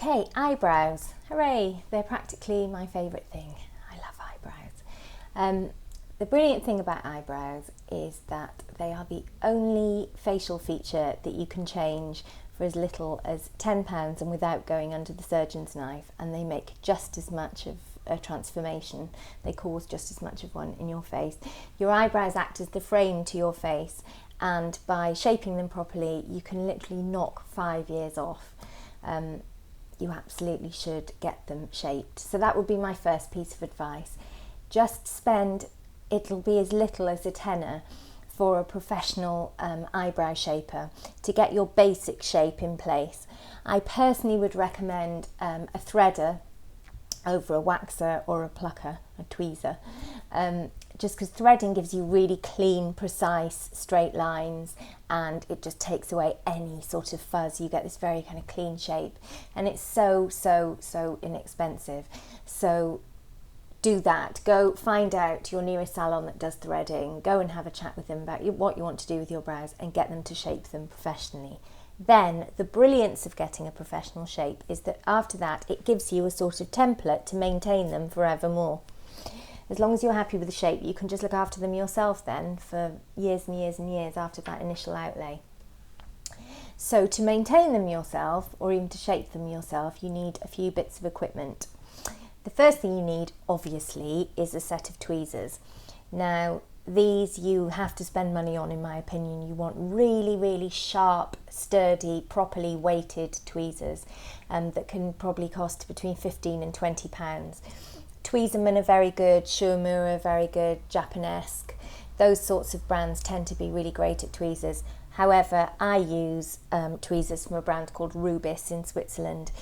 Okay, eyebrows. Hooray! They're practically my favourite thing. I love eyebrows. The brilliant thing about eyebrows is that they are the only facial feature that you can change for as little as £10 and without going under the surgeon's knife, and they make just as much of a transformation. They cause just as much of one in your face. Your eyebrows act as the frame to your face, and by shaping them properly you can literally knock 5 years off. You absolutely should get them shaped. So that would be my first piece of advice. Just spend, it'll be as little as £10 for a professional eyebrow shaper to get your basic shape in place. I personally would recommend a threader over a waxer or a plucker, a tweezer, just because threading gives you really clean, precise, straight lines, and it just takes away any sort of fuzz. You get this very kind of clean shape, and it's so inexpensive. So do that. Go find out your nearest salon that does threading, go and have a chat with them about what you want to do with your brows and get them to shape them professionally. Then the brilliance of getting a professional shape is that after that it gives you a sort of template to maintain them forevermore. As long as you're happy with the shape, you can just look after them yourself then for years and years and years after that initial outlay. So to maintain them yourself, or even to shape them yourself, you need a few bits of equipment. The first thing you need, obviously, is a set of tweezers. Now, these you have to spend money on, in my opinion. You want really sharp, sturdy, properly weighted tweezers that can probably cost between £15 and £20. Tweezerman are very good, Shuamura are very good, Japanesque. Those sorts of brands tend to be really great at tweezers. However, I use tweezers from a brand called Rubis in Switzerland.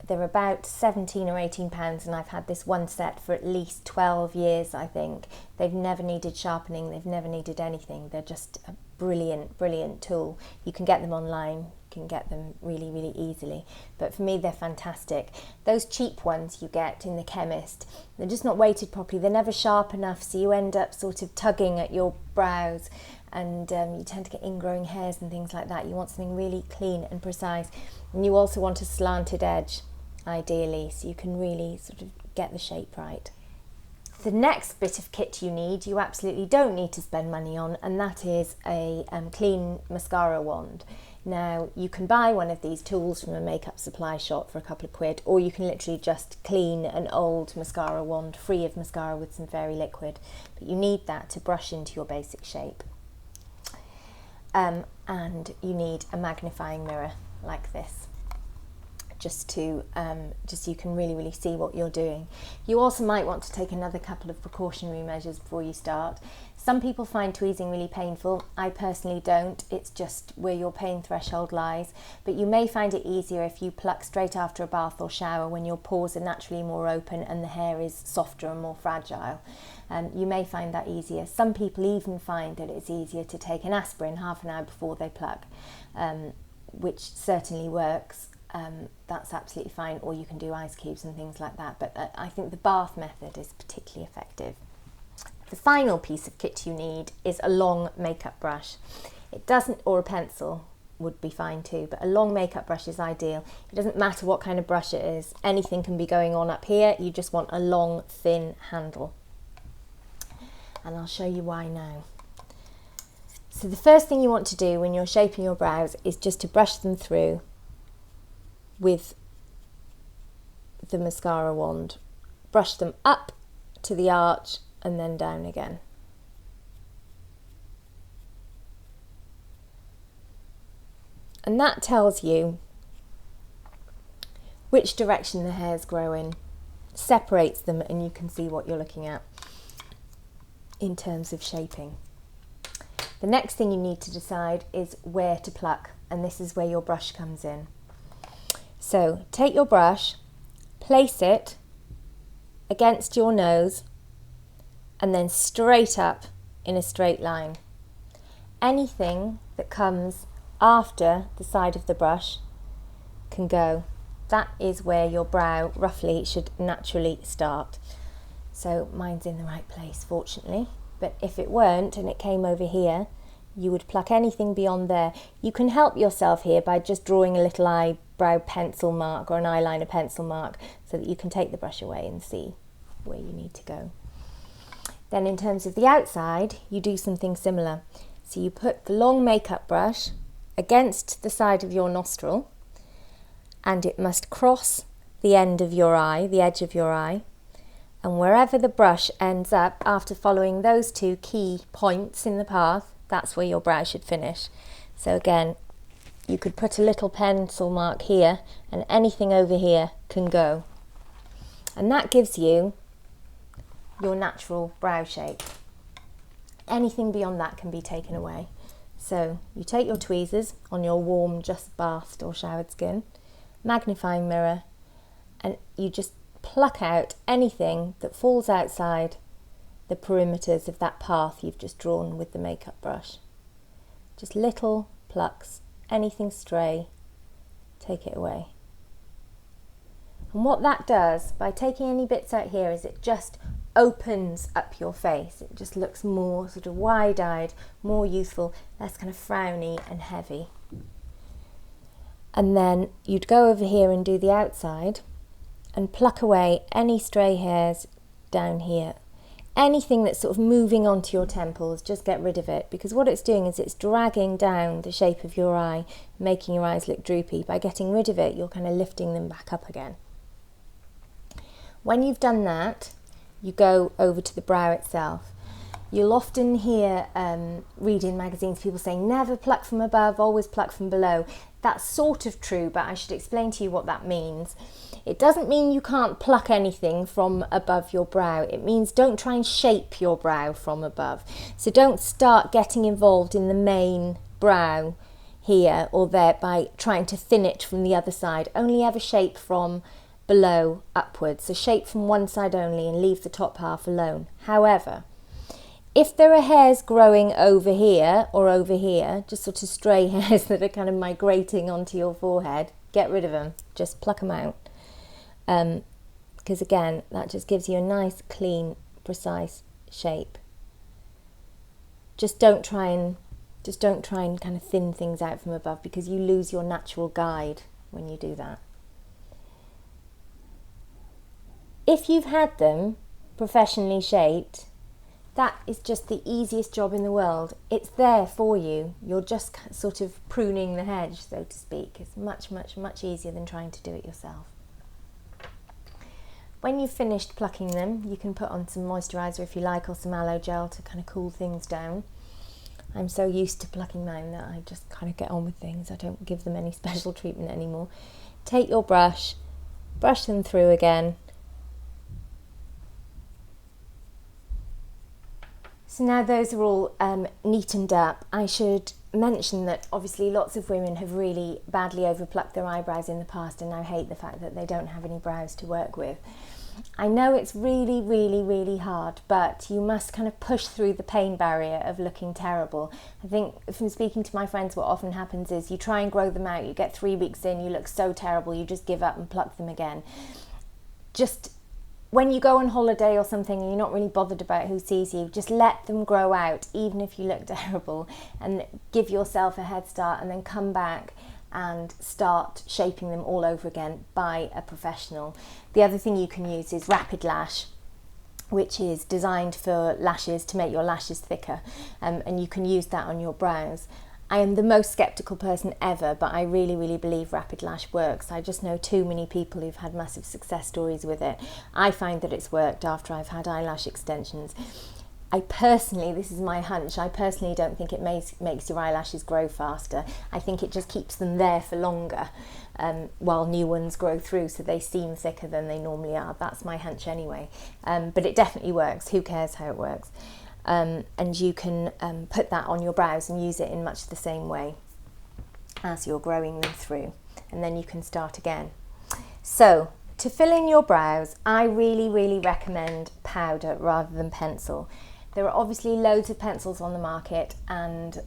They're about £17 or £18, and I've had this one set for at least 12 years, I think. They've never needed sharpening, they've never needed anything. They're just a brilliant tool. You can get them online, you can get them really easily. But for me, they're fantastic. Those cheap ones you get in the chemist, they're just not weighted properly. They're never sharp enough, so you end up sort of tugging at your brows, and you tend to get ingrowing hairs and things like that. You want something really clean and precise. And you also want a slanted edge, ideally, so you can really sort of get the shape right. The next bit of kit you absolutely don't need to spend money on, and that is a clean mascara wand. Now, you can buy one of these tools from a makeup supply shop for a couple of quid, or you can literally just clean an old mascara wand free of mascara with some fairy liquid, but you need that to brush into your basic shape. And you need a magnifying mirror like this, just so you can really see what you're doing. You also might want to take another couple of precautionary measures before you start. Some people find tweezing really painful. I personally don't. It's just where your pain threshold lies. But you may find it easier if you pluck straight after a bath or shower, when your pores are naturally more open and the hair is softer and more fragile. You may find that easier. Some people even find that it's easier to take an aspirin half an hour before they pluck, which certainly works. That's absolutely fine, or you can do ice cubes and things like that, but I think the bath method is particularly effective. The final piece of kit you need is a long makeup brush. It doesn't, or a pencil would be fine too, but a long makeup brush is ideal. It doesn't matter what kind of brush it is, anything can be going on up here. You just want a long, thin handle, and I'll show you why now. So the first thing you want to do when you're shaping your brows is just to brush them through with the mascara wand. Brush them up to the arch and then down again. And that tells you which direction the hairs grow in, separates them, and you can see what you're looking at in terms of shaping. The next thing you need to decide is where to pluck, and this is where your brush comes in. So take your brush, place it against your nose, and then straight up in a straight line. Anything that comes after the side of the brush can go. That is where your brow roughly should naturally start. So mine's in the right place, fortunately, but if it weren't and it came over here, you would pluck anything beyond there. You can help yourself here by just drawing a little eyebrow pencil mark or an eyeliner pencil mark so that you can take the brush away and see where you need to go. Then in terms of the outside, you do something similar. So you put the long makeup brush against the side of your nostril, and it must cross the end of your eye, the edge of your eye, and wherever the brush ends up after following those two key points in the path, that's where your brow should finish. So again, you could put a little pencil mark here and anything over here can go. And that gives you your natural brow shape. Anything beyond that can be taken away. So you take your tweezers on your warm, just bathed or showered skin, magnifying mirror, and you just pluck out anything that falls outside the perimeters of that path you've just drawn with the makeup brush. Just little plucks, anything stray, take it away. And what that does, by taking any bits out here, is it just opens up your face. It just looks more sort of wide-eyed, more youthful, less kind of frowny and heavy. And then you'd go over here and do the outside and pluck away any stray hairs down here. Anything that's sort of moving onto your temples, just get rid of it, because what it's doing is it's dragging down the shape of your eye, making your eyes look droopy. By getting rid of it, you're kind of lifting them back up again. When you've done that, you go over to the brow itself. You'll often hear, read in magazines, people saying never pluck from above, always pluck from below. That's sort of true, but I should explain to you what that means. It doesn't mean you can't pluck anything from above your brow. It means don't try and shape your brow from above. So don't start getting involved in the main brow here or there by trying to thin it from the other side. Only ever shape from below upwards. So shape from one side only and leave the top half alone. However, if there are hairs growing over here or over here, just sort of stray hairs that are kind of migrating onto your forehead, get rid of them. Just pluck them out. Because again, that just gives you a nice, clean, precise shape. Just don't try and kind of thin things out from above, because you lose your natural guide when you do that. If you've had them professionally shaped, that is just the easiest job in the world. It's there for you. You're just sort of pruning the hedge, so to speak. It's much, much, much easier than trying to do it yourself. When you've finished plucking them, you can put on some moisturiser if you like, or some aloe gel to kind of cool things down. I'm so used to plucking mine that I just kind of get on with things. I don't give them any special treatment anymore. Take your brush, brush them through again. So now those are all neatened up. I should mention that obviously lots of women have really badly overplucked their eyebrows in the past and now hate the fact that they don't have any brows to work with. I know it's really, really, really hard, but you must kind of push through the pain barrier of looking terrible. I think from speaking to my friends, what often happens is you try and grow them out, you get 3 weeks in, you look so terrible, you just give up and pluck them again. Just when you go on holiday or something and you're not really bothered about who sees you, just let them grow out, even if you look terrible, and give yourself a head start, and then come back and start shaping them all over again by a professional. The other thing you can use is Rapid Lash, which is designed for lashes, to make your lashes thicker, and you can use that on your brows. I am the most sceptical person ever, but I really, really believe Rapid Lash works. I just know too many people who've had massive success stories with it. I find that it's worked after I've had eyelash extensions. I personally, this is my hunch, I personally don't think it makes your eyelashes grow faster. I think it just keeps them there for longer while new ones grow through, so they seem thicker than they normally are. That's my hunch anyway. But it definitely works. Who cares how it works? And you can put that on your brows and use it in much the same way as you're growing them through, and then you can start again. So to fill in your brows, I really, really recommend powder rather than pencil. There are obviously loads of pencils on the market, and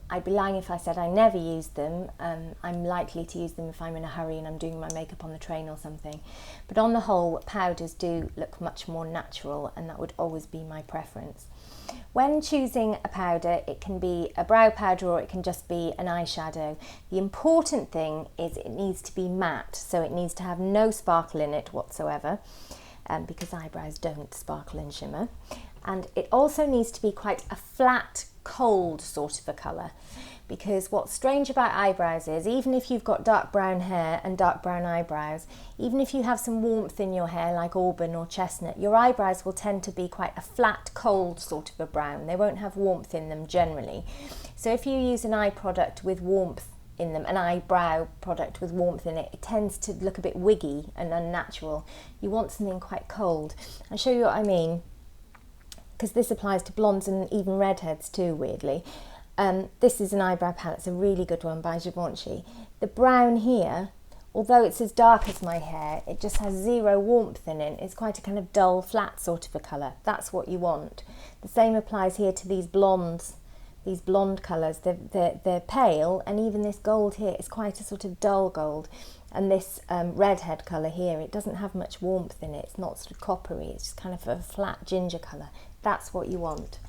I'd be lying if I said I never use them. I'm likely to use them if I'm in a hurry and I'm doing my makeup on the train or something. But on the whole, powders do look much more natural, and that would always be my preference. When choosing a powder, it can be a brow powder or it can just be an eyeshadow. The important thing is it needs to be matte, so it needs to have no sparkle in it whatsoever, because eyebrows don't sparkle and shimmer. And it also needs to be quite a flat, cold sort of a colour, because what's strange about eyebrows is, even if you've got dark brown hair and dark brown eyebrows, even if you have some warmth in your hair like auburn or chestnut, your eyebrows will tend to be quite a flat, cold sort of a brown. They won't have warmth in them generally. So if you use an eye product with warmth in them, an eyebrow product with warmth in it, it tends to look a bit wiggy and unnatural. You want something quite cold. I'll show you what I mean, because this applies to blondes and even redheads too, weirdly. This is an eyebrow palette, it's a really good one by Givenchy. The brown here, although it's as dark as my hair, it just has zero warmth in it. It's quite a kind of dull, flat sort of a colour. That's what you want. The same applies here to these blondes, these blonde colours. They're pale, and even this gold here is quite a sort of dull gold. And this redhead colour here, it doesn't have much warmth in it. It's not sort of coppery, it's just kind of a flat ginger colour. That's what you want.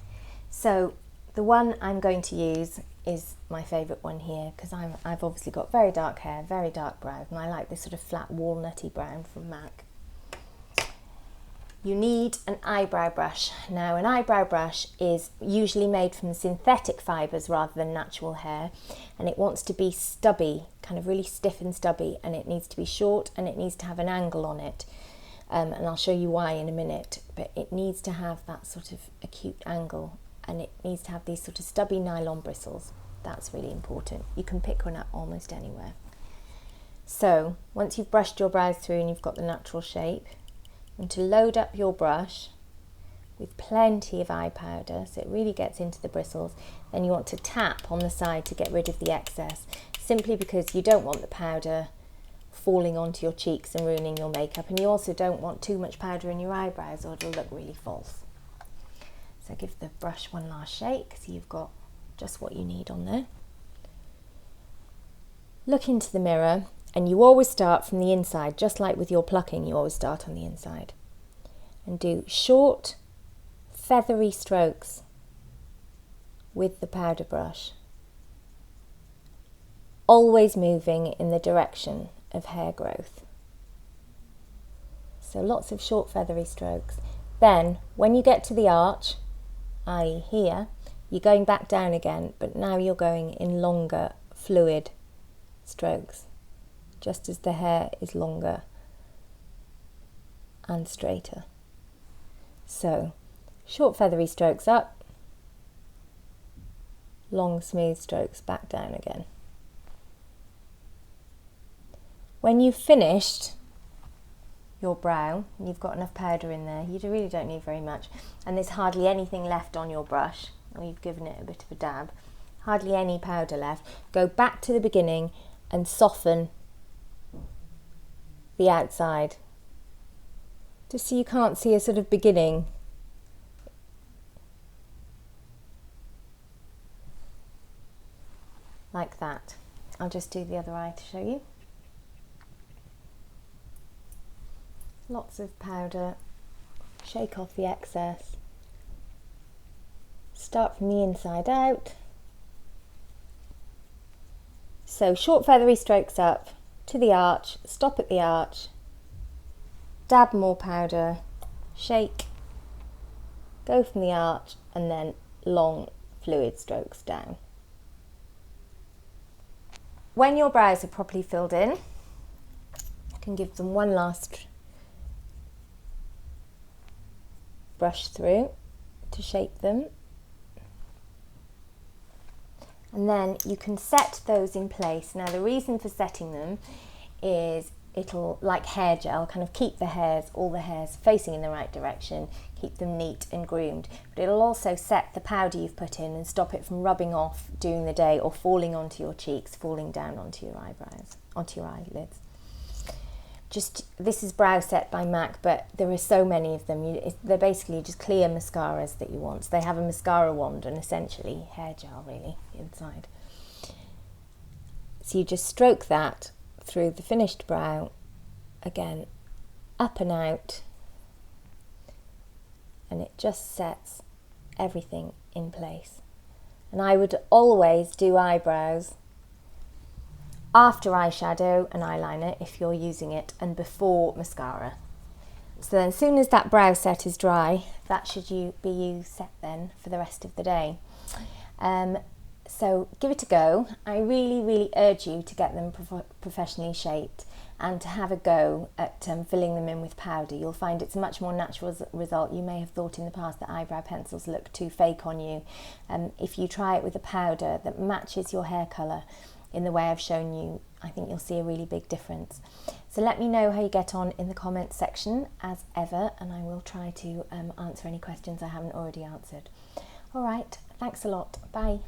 So the one I'm going to use is my favourite one here, because I've obviously got very dark hair, very dark brows, and I like this sort of flat walnutty brown from MAC. You need an eyebrow brush. Now, an eyebrow brush is usually made from synthetic fibres rather than natural hair, and it wants to be stubby, kind of really stiff and stubby, and it needs to be short and it needs to have an angle on it. And I'll show you why in a minute, but it needs to have that sort of acute angle, and it needs to have these sort of stubby nylon bristles. That's really important. You can pick one up almost anywhere. So once you've brushed your brows through and you've got the natural shape, you want to load up your brush with plenty of eye powder so it really gets into the bristles. Then you want to tap on the side to get rid of the excess, simply because you don't want the powder falling onto your cheeks and ruining your makeup, and you also don't want too much powder in your eyebrows or it'll look really false. So give the brush one last shake so you've got just what you need on there. Look into the mirror, and you always start from the inside, just like with your plucking, you always start on the inside. And do short, feathery strokes with the powder brush, always moving in the direction of hair growth. So lots of short, feathery strokes. Then, when you get to the arch, i.e. here, you're going back down again, but now you're going in longer, fluid strokes, just as the hair is longer and straighter. So, short feathery strokes up, long smooth strokes back down again. When you've finished your brow, and you've got enough powder in there, you really don't need very much, and there's hardly anything left on your brush, or you've given it a bit of a dab, hardly any powder left, go back to the beginning and soften the outside, just so you can't see a sort of beginning. Like that. I'll just do the other eye to show you. Lots of powder, shake off the excess, start from the inside out. So short feathery strokes up to the arch, stop at the arch, dab more powder, shake, go from the arch, and then long fluid strokes down. When your brows are properly filled in, you can give them one last brush through to shape them, and then you can set those in place. Now, the reason for setting them is it'll, like hair gel, kind of keep the hairs, all the hairs facing in the right direction, keep them neat and groomed, but it'll also set the powder you've put in and stop it from rubbing off during the day or falling onto your cheeks, falling down onto your eyebrows, onto your eyelids. this is Brow Set by MAC, but there are so many of them. They're basically just clear mascaras that you want. So they have a mascara wand and essentially hair gel really inside. So you just stroke that through the finished brow, again, up and out, and it just sets everything in place. And I would always do eyebrows after eyeshadow and eyeliner if you're using it, and before mascara. So then as soon as that brow set is dry, that should be you set then for the rest of the day. So give it a go. I really urge you to get them professionally shaped and to have a go at filling them in with powder. You'll find it's a much more natural result. You may have thought in the past that eyebrow pencils look too fake on you. If you try it with a powder that matches your hair colour in the way I've shown you, I think you'll see a really big difference. So let me know how you get on in the comments section as ever, and I will try to answer any questions I haven't already answered. All right, thanks a lot. Bye.